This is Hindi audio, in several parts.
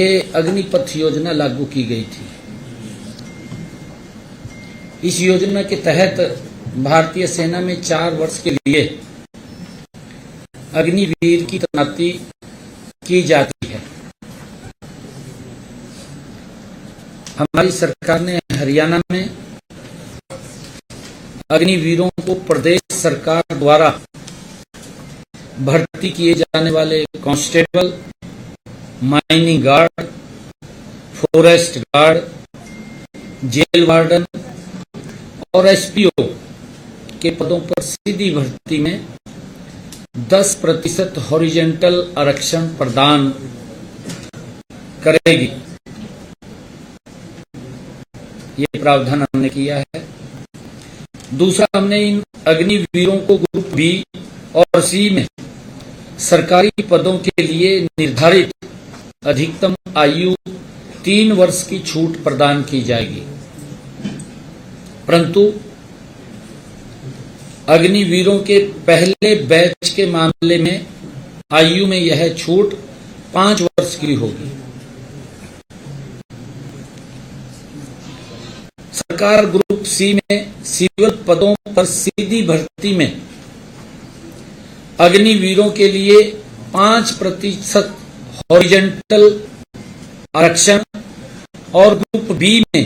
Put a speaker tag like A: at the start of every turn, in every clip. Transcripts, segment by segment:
A: ये अग्निपथ योजना लागू की गई थी। इस योजना के तहत भारतीय सेना में 4 वर्ष के लिए अग्निवीर की तैनाती की जाती है। हमारी सरकार ने हरियाणा में अग्निवीरों को प्रदेश सरकार द्वारा भर्ती किए जाने वाले constable, mining guard, forest guard, jail warden और एसपीओ के पदों पर सीधी भर्ती में 10% हॉरिजॉन्टल आरक्षण प्रदान करेगी। ये प्रावधान हमने किया है। दूसरा, हमने इन अग्निवीरों को ग्रुप बी और सी में सरकारी पदों के लिए निर्धारित अधिकतम आयु 3 वर्ष की छूट प्रदान की जाएगी, परंतु अग्निवीरों के पहले बैच के मामले में आयु में यह छूट 5 वर्ष की होगी। सरकार ग्रुप सी में सिविल पदों पर सीधी भर्ती में अग्निवीरों के लिए 5% हॉरिजॉन्टल आरक्षण और ग्रुप बी में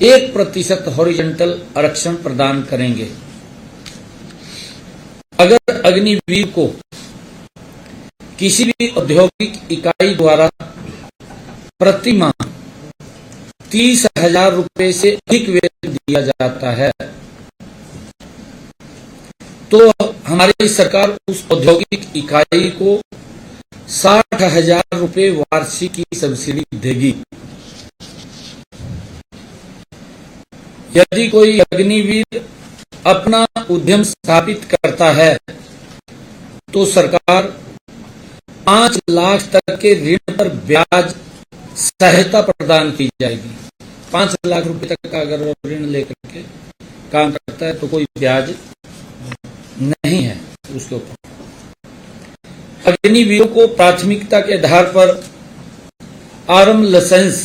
A: 1% हॉरिजॉन्टल आरक्षण प्रदान करेंगे। अगर अग्निवीर को किसी भी औद्योगिक इकाई द्वारा प्रति माह 30,000 रुपए से अधिक वेतन दिया जाता है तो हमारी सरकार उस औद्योगिक इकाई को 60,000 रुपए वार्षिक की सब्सिडी देगी। यदि कोई अग्निवीर अपना उद्यम स्थापित करता है तो सरकार 5 लाख तक के ऋण पर ब्याज सहायता प्रदान की जाएगी। 5 लाख रुपए तक का अगर ऋण लेकर के काम करता है तो कोई ब्याज नहीं है उसके ऊपर। अग्निवीरों को प्राथमिकता के आधार पर आर्म लाइसेंस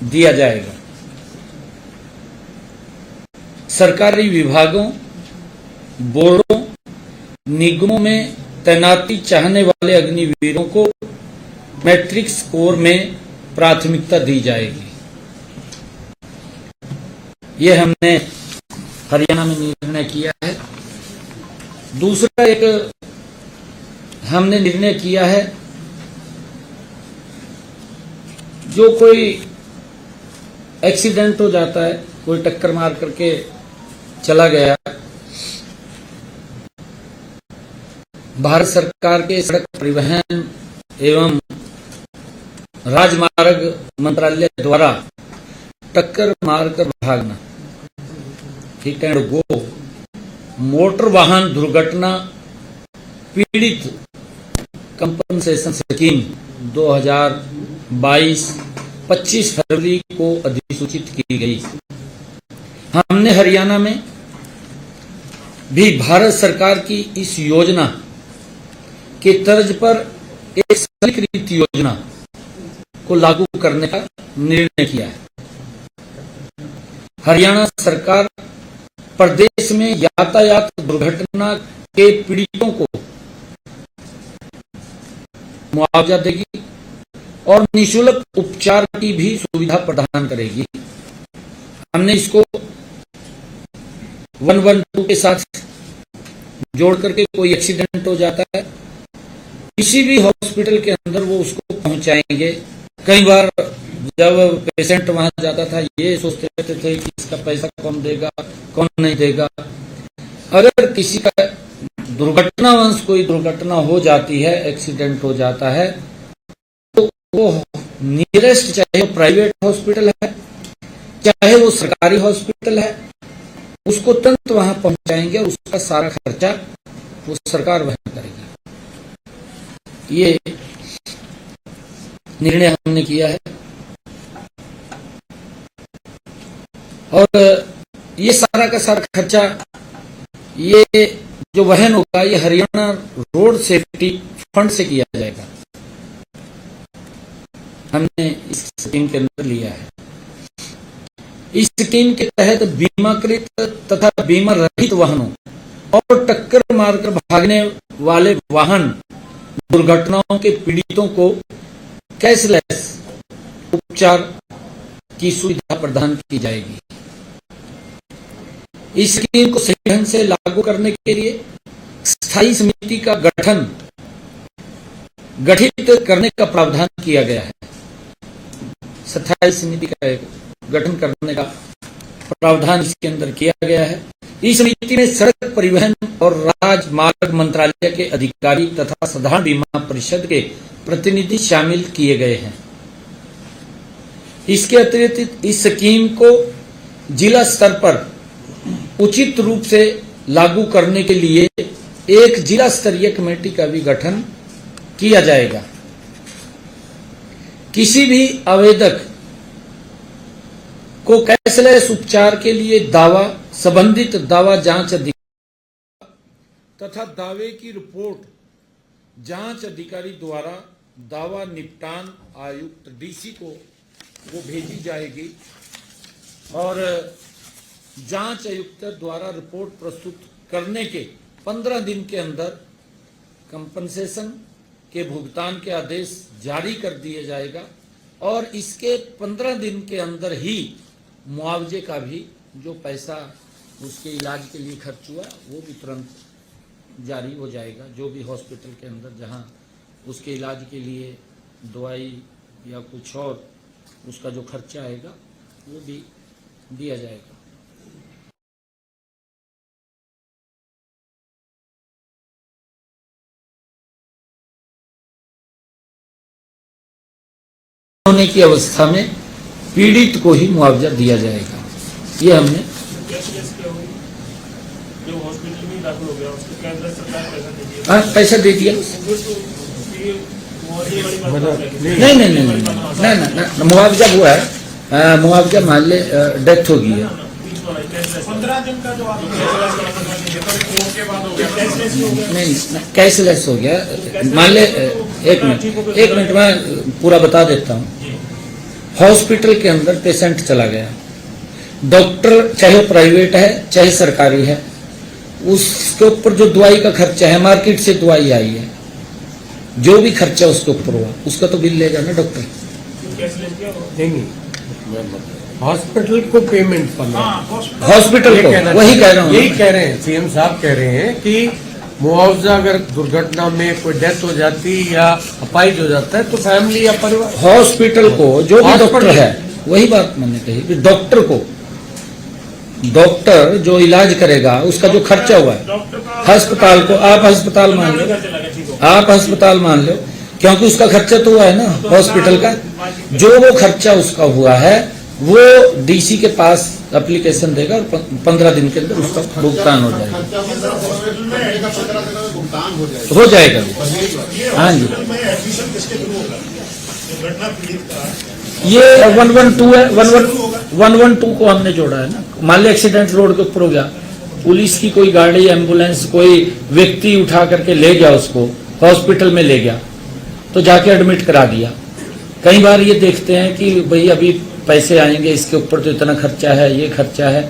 A: दिया जाएगा। सरकारी विभागों, बोर्डों, निगमों में तैनाती चाहने वाले अग्निवीरों को मैट्रिक स्कोर में प्राथमिकता दी जाएगी। ये हमने हरियाणा में निर्णय किया है। दूसरा एक हमने निर्णय किया है, जो कोई एक्सीडेंट हो जाता है, कोई टक्कर मार करके चला गया, भारत सरकार के सड़क परिवहन एवं राजमार्ग मंत्रालय द्वारा टक्कर मारकर भागना, हिट एंड गो, मोटर वाहन दुर्घटना पीड़ित कंपनसेशन स्कीम 2022 25 फरवरी को अधिसूचित की गई। हमने हरियाणा में भी भारत सरकार की इस योजना के तर्ज पर एक सरलीकृत योजना को लागू करने का निर्णय किया है। हरियाणा सरकार प्रदेश में यातायात दुर्घटना के पीड़ितों को मुआवजा देगी और निःशुल्क उपचार की भी सुविधा प्रदान करेगी। हमने इसको 112 के साथ जोड़ करके कोई एक्सीडेंट हो जाता है, किसी भी हॉस्पिटल के अंदर वो उसको पहुंचाएंगे। कई बार जब पेशेंट वहां जाता था, ये सोचते रहते थे कि इसका पैसा कौन देगा, कौन नहीं देगा। अगर किसी का दुर्घटनावश कोई दुर्घटना हो जाती है, एक्सीडेंट हो जाता है, तो वो नियरेस्ट, चाहे वो प्राइवेट हॉस्पिटल है चाहे वो सरकारी हॉस्पिटल है, उसको तुरंत वहां पहुंचाएंगे और उसका सारा खर्चा वो सरकार वहन करेगी। ये निर्णय हमने किया है और ये सारा का सारा खर्चा ये जो वहन होगा ये हरियाणा रोड सेफ्टी फंड से किया जाएगा। हमने इस स्कीम के अंदर लिया है। इस स्कीम के तहत बीमाकृत तथा बीमा रहित वाहनों और टक्कर मारकर भागने वाले वाहन दुर्घटनाओं के पीड़ितों को कैशलेस उपचार की सुविधा प्रदान की जाएगी। इस स्कीम को सही ढंग से लागू करने के लिए स्थायी समिति का गठित करने का प्रावधान किया गया है। स्थायी समिति का गठन करने का प्रावधान इसके अंदर किया गया है। इस समिति में सड़क परिवहन और राजमार्ग मंत्रालय के अधिकारी तथा साधारण बीमा परिषद के प्रतिनिधि शामिल किए गए हैं। इसके अतिरिक्त इस स्कीम को जिला स्तर पर उचित रूप से लागू करने के लिए एक जिला स्तरीय कमेटी का भी गठन किया जाएगा। किसी भी आवेदक को कैशलेस उपचार के लिए दावा संबंधित दावा जांच अधिकारी तथा दावे की रिपोर्ट जांच अधिकारी द्वारा दावा निपटान आयुक्त डीसी को वो भेजी जाएगी और जांच आयुक्त द्वारा रिपोर्ट प्रस्तुत करने के 15 दिन के अंदर कंपनसेशन के भुगतान के आदेश जारी कर दिया जाएगा और इसके 15 दिन के अंदर ही मुआवजे का भी जो पैसा उसके इलाज के लिए खर्च हुआ वो भी तुरंत जारी हो जाएगा। जो भी हॉस्पिटल के अंदर जहां उसके इलाज के लिए दवाई या कुछ और उसका जो खर्चा आएगा वो भी दिया जाएगा। होने की अवस्था में पीड़ित को ही मुआवजा दिया जाएगा। ये हमने
B: जो हॉस्पिटल में दाखिल हो गया उसको केंद्र सरकार
A: पैसा दे दिया। नहीं मुआवजा हुआ है। मुआवजा मान ले डेथ हो गई है
B: 15 दिन का जो
A: नहीं कैशलेस हो गया। मान ले एक मिनट में पूरा बता देता हूँ। हॉस्पिटल के अंदर पेशेंट चला गया, डॉक्टर चाहे प्राइवेट है चाहे सरकारी है, उसके ऊपर जो दवाई का खर्चा है, मार्केट से दवाई आई है, जो भी खर्चा उसके ऊपर हुआ उसका तो बिल लेगा ना डॉक्टर।
C: नहीं हॉस्पिटल को पेमेंट करना,
A: हॉस्पिटल को वही कह रहा हूँ।
C: यही कह रहे हैं सीएम साहब कह रहे हैं कि मुआवजा अगर दुर्घटना में कोई डेथ हो जाती या अपाहिज हो जाता है तो फैमिली या परिवार
A: हॉस्पिटल को जो भी डॉक्टर है, वही बात मैंने कही कि डॉक्टर जो इलाज करेगा उसका जो खर्चा हुआ है अस्पताल को, आप अस्पताल मान लो क्योंकि उसका खर्चा तो हुआ है ना हॉस्पिटल का, जो वो खर्चा उसका हुआ है वो डीसी के पास एप्लीकेशन देगा और 15 दिन के अंदर उसका भुगतान हो जाएगा। हो जाएगा। हाँ जी, ये 112 है। 112 को हमने जोड़ा है ना। मान लो एक्सीडेंट रोड के ऊपर हो गया, पुलिस की कोई गाड़ी एम्बुलेंस कोई व्यक्ति उठा करके ले गया, उसको हॉस्पिटल में ले गया तो जाके एडमिट करा दिया। कई बार ये देखते हैं कि भाई अभी पैसे आएंगे, इसके ऊपर तो इतना खर्चा है, ये खर्चा है।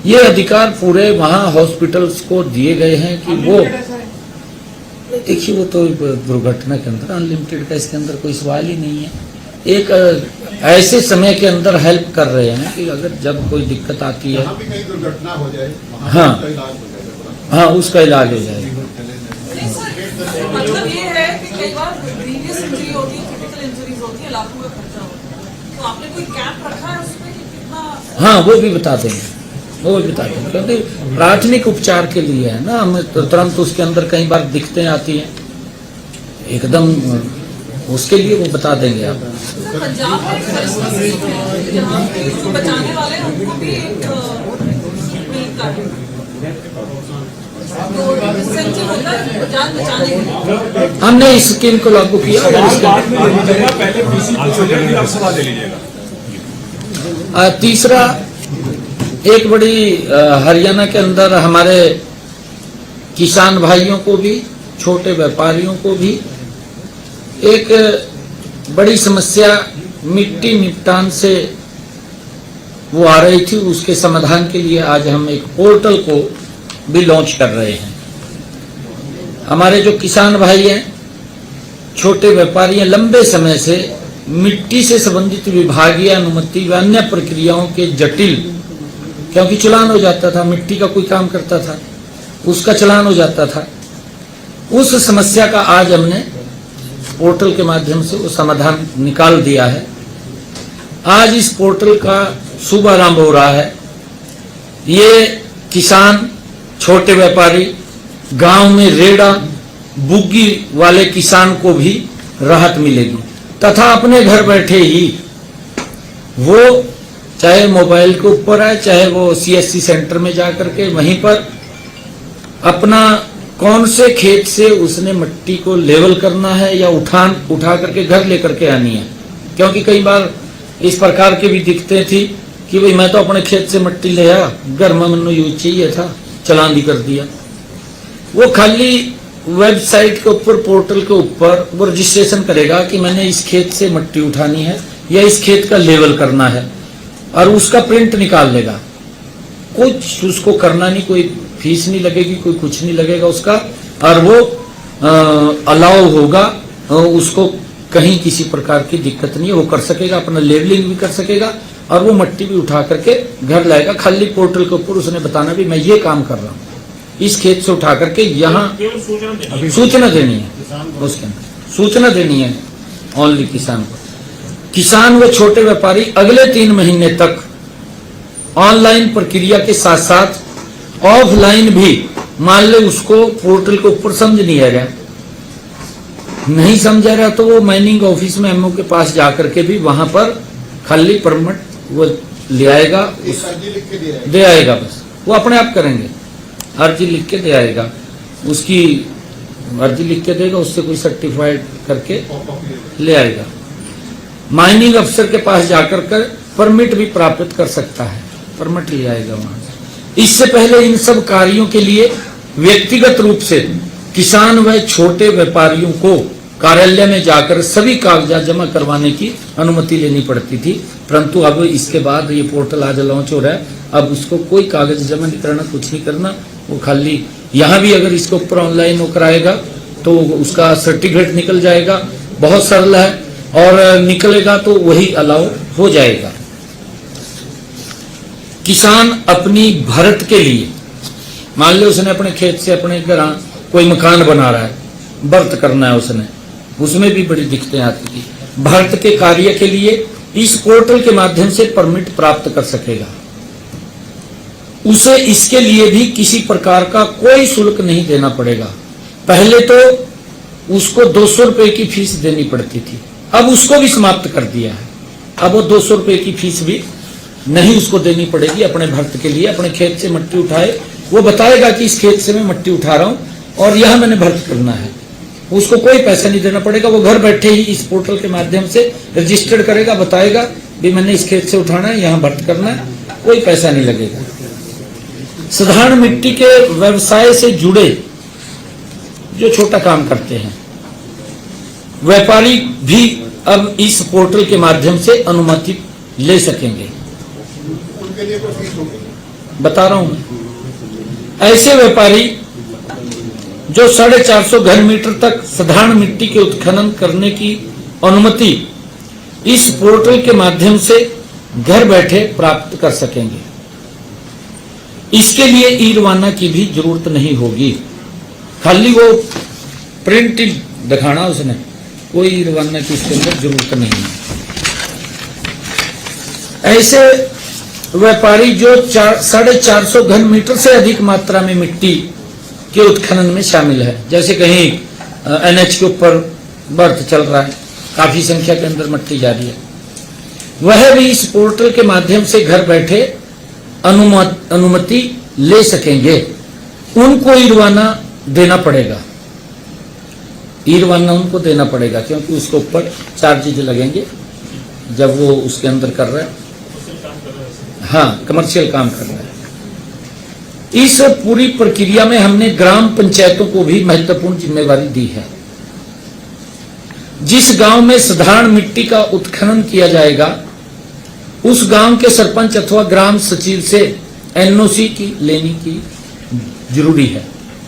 A: ये अधिकार पूरे वहां हॉस्पिटल्स को दिए गए हैं कि वो देखिए, वो तो दुर्घटना के अंदर अनलिमिटेड का इसके अंदर कोई सवाल ही नहीं है। एक ऐसे समय के अंदर हेल्प कर रहे हैं कि अगर जब कोई दिक्कत आती है,
D: कहीं दुर्घटना हो जाए,
A: हाँ उसका इलाज हो जाएगा।
E: मतलब ये है कि कई बार ग्रीवियस इंजरी होती है, क्रिटिकल इंजरीज होती है, लाखों का खर्चा होता है, तो आपने कोई कैप रखा है उसमें कि कितना?
A: हाँ वो भी बता देंगे, क्योंकि प्राथमिक उपचार के लिए है ना, हमें तुरंत उसके अंदर कई बार दिक्कतें आती हैं एकदम, उसके लिए वो बता देंगे आप।
E: पंजाब में एक परिस्थिति है जहाँ पे जो बचाने वाले हैं उनको भी एक मिलता है, तो इंसेंटिव होता है जान बचाने के लिए।
A: हमने इस स्कीम को लागू किया। तीसरा, एक बड़ी हरियाणा के अंदर हमारे किसान भाइयों को भी, छोटे व्यापारियों को भी एक बड़ी समस्या मिट्टी निपटान से वो आ रही थी, उसके समाधान के लिए आज हम एक पोर्टल को भी लॉन्च कर रहे हैं। हमारे जो किसान भाई हैं, छोटे व्यापारी हैं, लंबे समय से मिट्टी से संबंधित विभागीय अनुमति व अन्य प्रक्रियाओं के जटिल, क्योंकि चालान हो जाता था, मिट्टी का कोई काम करता था उसका चालान हो जाता था, उस समस्या का आज हमने पोर्टल के माध्यम से वो समाधान निकाल दिया है। आज इस पोर्टल का शुभ आरंभ हो रहा है। ये किसान, छोटे व्यापारी, गांव में रेड़ा बुग्गी वाले किसान को भी राहत मिलेगी तथा अपने घर बैठे ही वो चाहे मोबाइल के ऊपर है, चाहे वो CSC सेंटर में जाकर के वहीं पर अपना कौन से खेत से उसने मिट्टी को लेवल करना है या उठा करके घर लेकर के आनी है। क्योंकि कई बार इस प्रकार के भी दिखते थी कि भाई मैं तो अपने खेत से मिट्टी ले आया, घर में मनु यूज चाहिए था, चालान भी कर दिया। वो खाली वेबसाइट के ऊपर, पोर्टल के ऊपर वो रजिस्ट्रेशन करेगा कि मैंने इस खेत से मिट्टी उठानी है या इस खेत का लेवल करना है और उसका प्रिंट निकाल लेगा। कुछ उसको करना नहीं, कोई फीस नहीं लगेगी, कोई कुछ नहीं लगेगा उसका, और वो अलाउ होगा, उसको कहीं किसी प्रकार की दिक्कत नहीं है, वो कर सकेगा, अपना लेवलिंग भी कर सकेगा और वो मिट्टी भी उठा करके घर लाएगा। खाली पोर्टल के ऊपर उसने बताना भी मैं ये काम कर रहा हूँ, इस खेत से उठा करके यहाँ सूचना देनी है, उसके अंदर सूचना देनी है ओनली किसान को। किसान व छोटे व्यापारी अगले 3 महीने तक ऑनलाइन प्रक्रिया के साथ साथ ऑफलाइन भी, मान ले उसको पोर्टल के ऊपर समझ नहीं आ रहा, नहीं समझा रहा तो वो माइनिंग ऑफिस में MO के पास जाकर के भी वहां पर खाली परमिट वो ले आएगा, दे आएगा, बस वो अपने आप करेंगे, अर्जी लिख के दे आएगा, उसकी अर्जी लिख के देगा, उससे कोई सर्टिफाइड करके ले आएगा। माइनिंग अफसर के पास जाकर कर परमिट भी प्राप्त कर सकता है, परमिट ले आएगा वहां से। इससे पहले इन सब कार्यों के लिए व्यक्तिगत रूप से किसान व छोटे व्यापारियों को कार्यालय में जाकर सभी कागजात जमा करवाने की अनुमति लेनी पड़ती थी, परंतु अब इसके बाद ये पोर्टल आज लॉन्च हो रहा है, अब उसको कोई कागज जमा नहीं करना, कुछ नहीं करना, वो खाली यहाँ भी अगर इसके ऊपर ऑनलाइन वो कराएगा तो उसका सर्टिफिकेट निकल जाएगा, बहुत सरल है, और निकलेगा तो वही अलाउ हो जाएगा। किसान अपनी भरत के लिए, मान लो उसने अपने खेत से अपने घर कोई मकान बना रहा है, भरत करना है उसने, उसमें भी बड़ी दिक्कतें आती थी। भरत के कार्य के लिए इस पोर्टल के माध्यम से परमिट प्राप्त कर सकेगा। उसे इसके लिए भी किसी प्रकार का कोई शुल्क नहीं देना पड़ेगा। पहले तो उसको 200 रुपए की फीस देनी पड़ती थी, अब उसको भी समाप्त कर दिया है। अब वो 200 रुपए की फीस भी नहीं उसको देनी पड़ेगी अपने भरत के लिए। अपने खेत से मिट्टी उठाए, वो बताएगा कि इस खेत से मैं मिट्टी उठा रहा हूं और यहां मैंने भरत करना है, उसको कोई पैसा नहीं देना पड़ेगा। वो घर बैठे ही इस पोर्टल के माध्यम से रजिस्टर्ड करेगा, बताएगा भी मैंने इस खेत से उठाना है, यहाँ भरत करना है, कोई पैसा नहीं लगेगा। साधारण मिट्टी के व्यवसाय से जुड़े जो छोटा काम करते हैं व्यापारी भी अब इस पोर्टल के माध्यम से अनुमति ले सकेंगे।
D: उनके लिए कोई फीस होगी?
A: बता रहा हूं मैं। ऐसे व्यापारी जो 450 घन मीटर तक साधारण मिट्टी के उत्खनन करने की अनुमति इस पोर्टल के माध्यम से घर बैठे प्राप्त कर सकेंगे। इसके लिए ई रवाना की भी जरूरत नहीं होगी, खाली वो प्रिंट दिखाना उसने, कोई ई रवाना की इसके अंदर जरूरत नहीं है। ऐसे व्यापारी जो 450 घन मीटर से अधिक मात्रा में मिट्टी के उत्खनन में शामिल है, जैसे कहीं NH के ऊपर बर्थ चल रहा है, काफी संख्या के अंदर मिट्टी जा रही है, वह भी इस पोर्टल के माध्यम से घर बैठे अनुमति ले सकेंगे। उनको ई रवाना देना पड़ेगा, ई रवाना उनको देना पड़ेगा, क्योंकि उसके ऊपर चार्जेज लगेंगे जब वो उसके अंदर कर रहा है, हाँ कमर्शियल काम कर रहा है। इस पूरी प्रक्रिया में हमने ग्राम पंचायतों को भी महत्वपूर्ण जिम्मेवारी दी है। जिस गांव में साधारण मिट्टी का उत्खनन किया जाएगा उस गांव के सरपंच अथवा ग्राम सचिव से एनओसी की लेने की जरूरी है।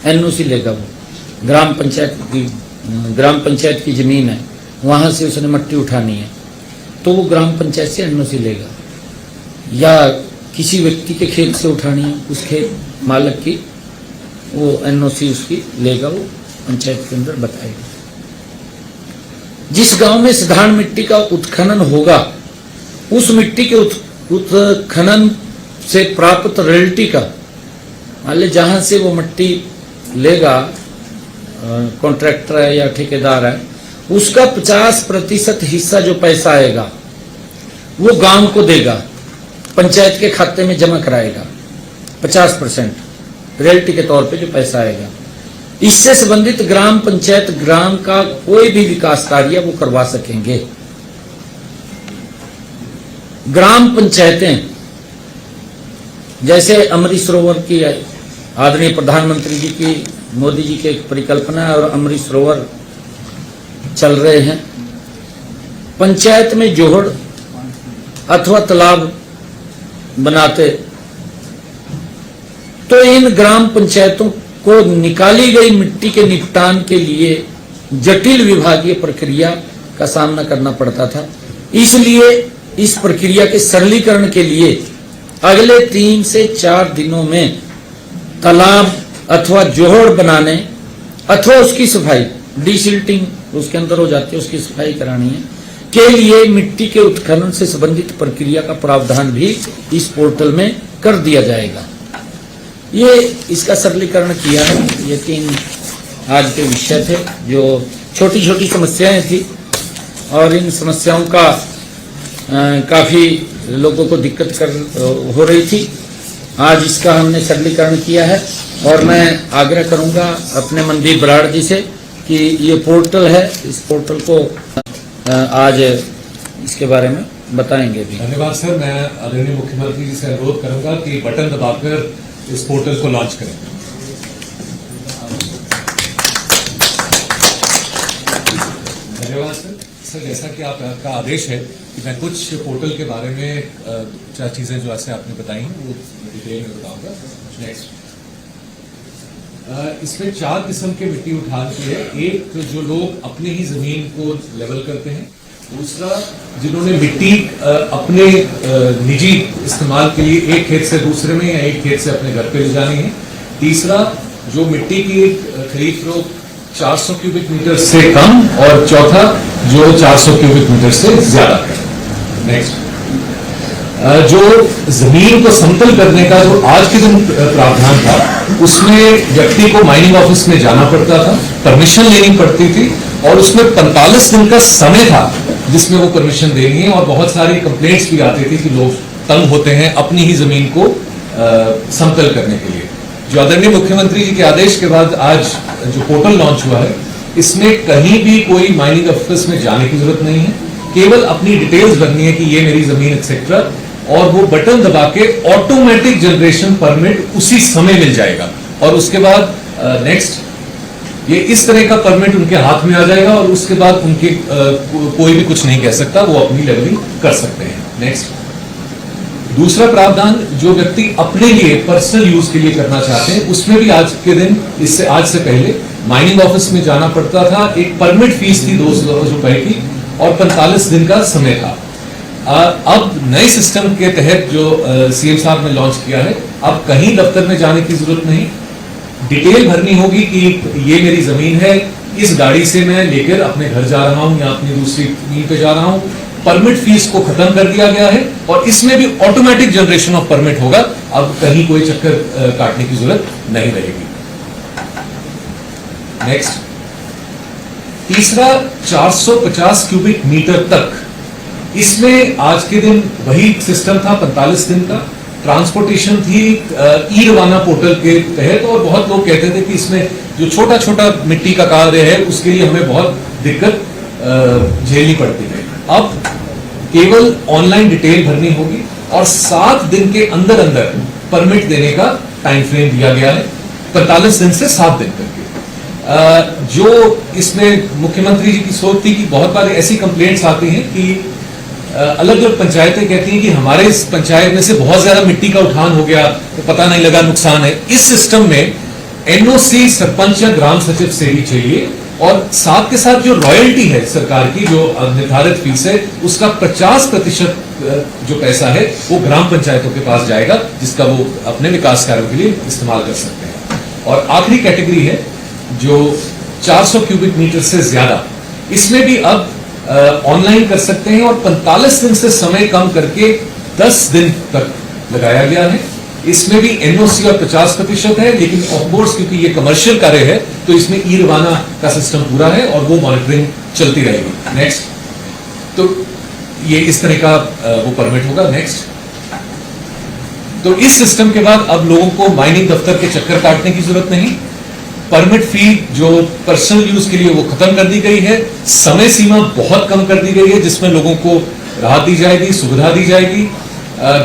A: एनओसी लेगा वो। ग्राम पंचायत की जमीन है, वहां से उसने मिट्टी उठानी है तो वो ग्राम पंचायत से एनओसी लेगा, या किसी व्यक्ति के खेत से उठानी है उस खेत मालिक की वो एनओसी उसकी लेगा, वो पंचायत के अंदर बताएगा। जिस गांव में साधारण मिट्टी का उत्खनन होगा उस मिट्टी के उत्खनन से प्राप्त रॉयल्टी का, मान लीजिए जहां से वो मिट्टी लेगा कॉन्ट्रैक्टर है या ठेकेदार है, उसका 50% हिस्सा जो पैसा आएगा वो गांव को देगा, पंचायत के खाते में जमा कराएगा। 50% रॉयल्टी के तौर पे जो पैसा आएगा, इससे संबंधित ग्राम पंचायत ग्राम का कोई भी विकास कार्य वो करवा सकेंगे। ग्राम पंचायतें जैसे अमृत सरोवर की आदरणीय प्रधानमंत्री जी की, मोदी जी की एक परिकल्पना है और अमृत सरोवर चल रहे हैं। पंचायत में जोहड़ अथवा तालाब बनाते तो इन ग्राम पंचायतों को निकाली गई मिट्टी के निपटान के लिए जटिल विभागीय प्रक्रिया का सामना करना पड़ता था। इसलिए इस प्रक्रिया के सरलीकरण के लिए अगले 3 से 4 दिनों में तालाब अथवा जोहड़ बनाने अथवा उसकी सफाई, डीसिल्टिंग उसके अंदर हो जाती है, उसकी सफाई करानी है, के लिए मिट्टी के उत्खनन से संबंधित प्रक्रिया का प्रावधान भी इस पोर्टल में कर दिया जाएगा। ये इसका सरलीकरण किया है। ये 3 आज के विषय थे जो छोटी छोटी समस्याएं थी और इन समस्याओं का काफी लोगों को दिक्कत हो रही थी। आज इसका हमने सरलीकरण किया है और मैं आग्रह करूंगा अपने मनदीप बराड़ जी से कि ये पोर्टल है, इस पोर्टल को आज इसके बारे में बताएंगे भी।
F: धन्यवाद सर। मैं आदरणीय मुख्यमंत्री जी से अनुरोध करूंगा कि बटन दबाकर इस पोर्टल को लॉन्च करें। धन्यवाद सर। सर जैसा कि आपका आदेश है कि मैं कुछ पोर्टल के बारे में 4 चीजें जो ऐसे आपने बताई वो डिटेल में बताऊंगा। नेक्स्ट, इसमें 4 किस्म के मिट्टी उठान की है। एक जो लोग अपने ही जमीन को लेवल करते हैं, दूसरा जिन्होंने मिट्टी अपने निजी इस्तेमाल के लिए एक खेत से दूसरे में या एक खेत से अपने घर पे ले जानी है, तीसरा जो मिट्टी की खरीद फरोख्त 400 क्यूबिक मीटर से कम, और चौथा जो 400 क्यूबिक मीटर से ज्यादा है। नेक्स्ट, जो जमीन को समतल करने का जो आज के दिन प्रावधान था उसमें व्यक्ति को माइनिंग ऑफिस में जाना पड़ता था, परमिशन लेनी पड़ती थी और उसमें 45 दिन का समय था जिसमें वो परमिशन देनी है, और बहुत सारी कंप्लेंट्स भी आती थी कि लोग तंग होते हैं अपनी ही जमीन को समतल करने के लिए। जो आदरणीय मुख्यमंत्री जी के आदेश के बाद आज जो पोर्टल लॉन्च हुआ है, इसमें कहीं भी कोई माइनिंग ऑफिस में जाने की जरूरत नहीं है, केवल अपनी डिटेल्स भरनी है कि ये मेरी जमीन एक्सेट्रा, और वो बटन दबा के ऑटोमेटिक जनरेशन परमिट उसी समय मिल जाएगा। और उसके बाद नेक्स्ट, ये इस तरह का परमिट उनके हाथ में आ जाएगा और उसके बाद उनके कोई भी कुछ नहीं कह सकता, वो अपनी लेवलिंग कर सकते हैं। नेक्स्ट, दूसरा प्रावधान जो व्यक्ति अपने लिए पर्सनल यूज के लिए करना चाहते हैं, उसमें भी आज के दिन इससे आज से पहले माइनिंग ऑफिस में जाना पड़ता था, एक परमिट फीस थी 200 रुपए की और 45 दिन का समय था। अब नए सिस्टम के तहत जो सीएम साहब ने लॉन्च किया है, अब कहीं दफ्तर में जाने की जरूरत नहीं, डिटेल भरनी होगी कि ये मेरी जमीन है, इस गाड़ी से मैं लेकर अपने घर जा रहा हूं या अपनी दूसरी जमीन पे जा रहा हूं। परमिट फीस को खत्म कर दिया गया है और इसमें भी ऑटोमेटिक जनरेशन ऑफ परमिट होगा, अब कहीं कोई चक्कर काटने की जरूरत नहीं रहेगी। नेक्स्ट, तीसरा 450 क्यूबिक मीटर तक, इसमें आज के दिन वही सिस्टम था 45 दिन का, ट्रांसपोर्टेशन थी ई रवाना पोर्टल के तहत, और बहुत लोग कहते थे कि इसमें जो छोटा छोटा मिट्टी का कार्य है उसके लिए हमें बहुत दिक्कत झेलनी पड़ती है। अब केवल ऑनलाइन डिटेल भरनी होगी और 7 दिन के अंदर अंदर परमिट देने का टाइम फ्रेम दिया गया है, 45 दिन से 7 दिन तक के। जो इसमें मुख्यमंत्री जी की सोच थी कि बहुत बार ऐसी कंप्लेंट्स आती हैं कि अलग अलग पंचायतें कहती हैं कि हमारे इस पंचायत में से बहुत ज्यादा मिट्टी का उठान हो गया तो पता नहीं लगा, नुकसान है। इस सिस्टम में एनओसी सरपंच या ग्राम सचिव से ही चाहिए और साथ के साथ जो रॉयल्टी है सरकार की, जो निर्धारित फीस है, उसका 50% जो पैसा है वो ग्राम पंचायतों के पास जाएगा, जिसका वो अपने विकास कार्यों के लिए इस्तेमाल कर सकते हैं। और आखिरी कैटेगरी है जो 400 क्यूबिक मीटर से ज्यादा, इसमें भी अब ऑनलाइन कर सकते हैं और 45 दिन से समय कम करके 10 दिन तक लगाया गया है। इसमें भी एनओसी और 50% है, लेकिन ऑफकोर्स क्योंकि ये कमर्शियल कार्य है तो इसमें ई रवाना का सिस्टम पूरा है और वो मॉनिटरिंग चलती रहेगी। नेक्स्ट, तो ये इस तरह का वो परमिट होगा। नेक्स्ट, तो इस सिस्टम के बाद अब लोगों को माइनिंग दफ्तर के चक्कर काटने की जरूरत नहीं। परमिट फी जो पर्सनल यूज के लिए वो खत्म कर दी गई है। समय सीमा बहुत कम कर दी गई है, जिसमें लोगों को राहत दी जाएगी, सुविधा दी जाएगी।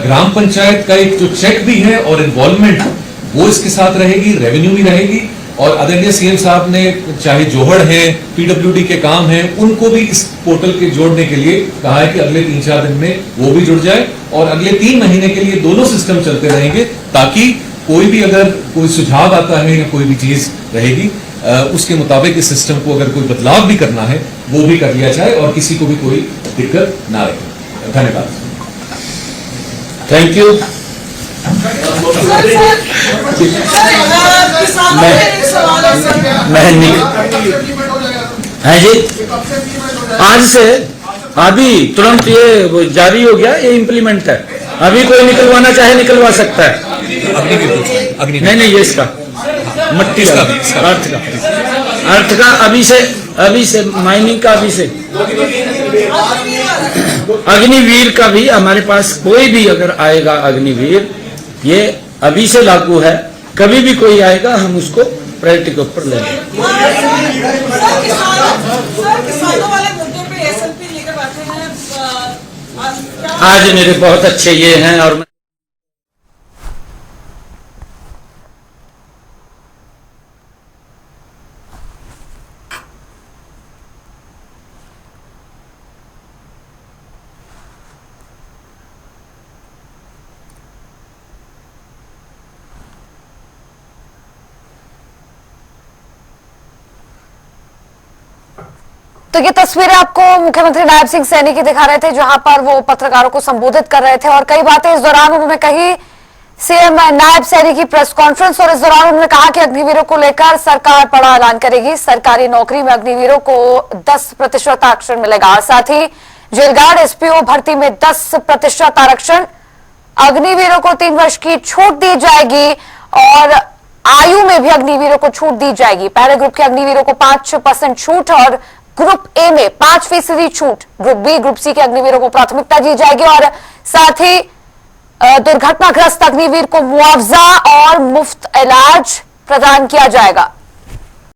F: ग्राम पंचायत का एक जो चेक भी है और इन्वॉल्वमेंट वो इसके साथ रहेगी, रेवेन्यू भी रहेगी। और आदरणीय सीएम साहब ने चाहे जोहड़ है, पीडब्ल्यूडी के काम है, उनको भी इस पोर्टल के जोड़ने के लिए कहा है कि अगले 3-4 दिन में वो भी जुड़ जाए और अगले 3 महीने के लिए दोनों सिस्टम चलते रहेंगे, ताकि कोई भी अगर कोई सुझाव आता है या कोई भी चीज रहेगी उसके मुताबिक इस सिस्टम को अगर कोई बदलाव भी करना है वो भी कर लिया जाए और किसी को भी कोई दिक्कत ना रहे। धन्यवाद।
A: Thank you. है जी, आज से अभी तुरंत ये जारी हो गया, ये इम्प्लीमेंट है। अभी कोई निकलवाना चाहे निकलवा सकता है। नहीं, ये इसका मट्टी का, अर्थ का अभी से माइनिंग का, अभी से अग्निवीर का भी हमारे पास कोई भी अगर आएगा अग्निवीर, ये अभी से लागू है। कभी भी कोई आएगा हम उसको प्रायोरिटी के ऊपर लेंगे।
E: किसानों वाले मुद्दे पे एसएलपी लेकर बैठे हैं।
A: आज मेरे बहुत अच्छे ये हैं और
G: तो ये तस्वीरें आपको मुख्यमंत्री नायब सिंह सैनी की दिखा रहे थे, जहां पर वो पत्रकारों को संबोधित कर रहे थे और कई बातें इस दौरान उन्होंने कही। सीएम नायब सैनी की प्रेस कॉन्फ्रेंस, और इस दौरान उन्होंने कहा कि अग्निवीरों को लेकर सरकार बड़ा ऐलान करेगी। सरकारी नौकरी में अग्निवीरों को 10% आरक्षण मिलेगा। साथ ही जेलगार्ड एसपीओ भर्ती में 10% आरक्षण। अग्निवीरों को 3 वर्ष की छूट दी जाएगी और आयु में भी अग्निवीरों को छूट दी जाएगी। पहले ग्रुप के अग्निवीरों को 5% छूट और ग्रुप ए में 5% छूट। ग्रुप बी, ग्रुप सी के अग्निवीरों को प्राथमिकता दी जाएगी और साथ ही दुर्घटनाग्रस्त अग्निवीर को मुआवजा और मुफ्त इलाज प्रदान किया जाएगा।